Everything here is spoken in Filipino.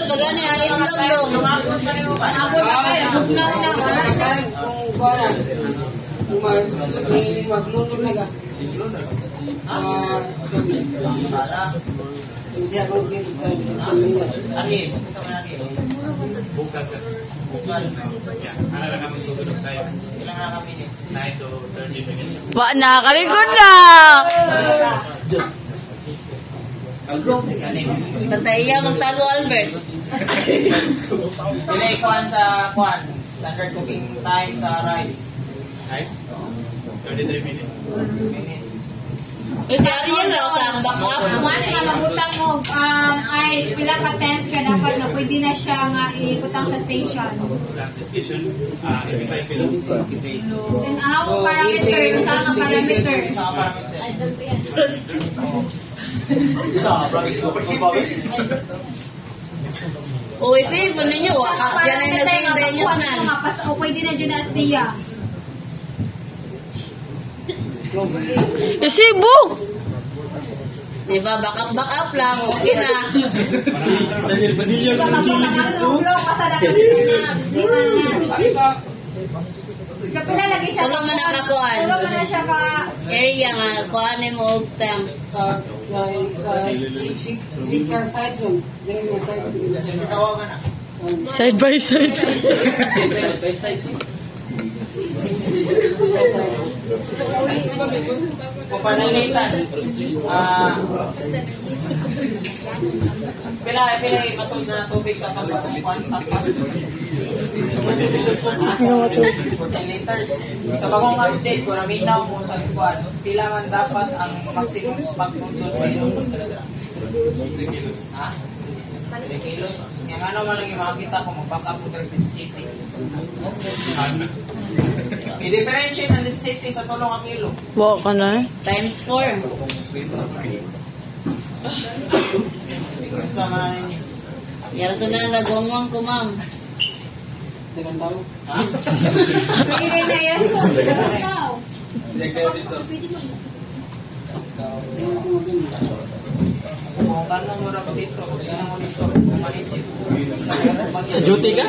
pagani ang itlog dong. Lumabot pa rin mo ba? Ako na kayo. Bugnaw na ako. Kung kuwanan, maglunod na ka. Hindi ako sila. Ari, sama lagi. Bukan sir. Bukan. Ya, ano lang kami susunod sa'yo. Ilang na kami minutes? 9 to 30 minutes. Wa na, kalikod na. Sa taiya magtalo Albert. Delay kuan sa kuan. Standard cooking time sa rice. Nice. 33 minutes. Minutes. Kasi Ariel na sa back up. Kumain nga mabutang mo ice, pila ka temp ka dapat na pwede na siya nga ikutang sa station. Lang sa station, 85 minutes. And how parameter, sa mga parameter. Sa parameter. Uy, save mo ninyo. Siya na yung nasing sa inyo na. O pwede na dyan na siya. Isibo! Diba, back up lang. Okay na. Siya pala lagi siya. Tulong man nakakuan. Tulong man na siya ka. Area nga, kuhanin mo og temp. Sa Sikar side zone. Dili mo side. Tawagan na. Side by side. Papanalitan. Pila masod na tubig sa pagpapang stock pa. 14 liters. Sa bagong update ko, naminaw mo sa kuwan, pila man dapat ang maximum stock noodles sa inyong talaga. 3 kilos. Ha? 3 kilos. Yung ano man lang yung makakita ko, mag-back up ko sa city. I-differentiate ang city sa tulong ang kilo. Buo ka na. Times 4. Sama na ninyo. Yara sa na nagwangwang ko, ma'am. Dagan daw. Ha? Pwede na yaso. Kung kanong mura ko dito, kung mo dito, kumanitsit. Duty ka?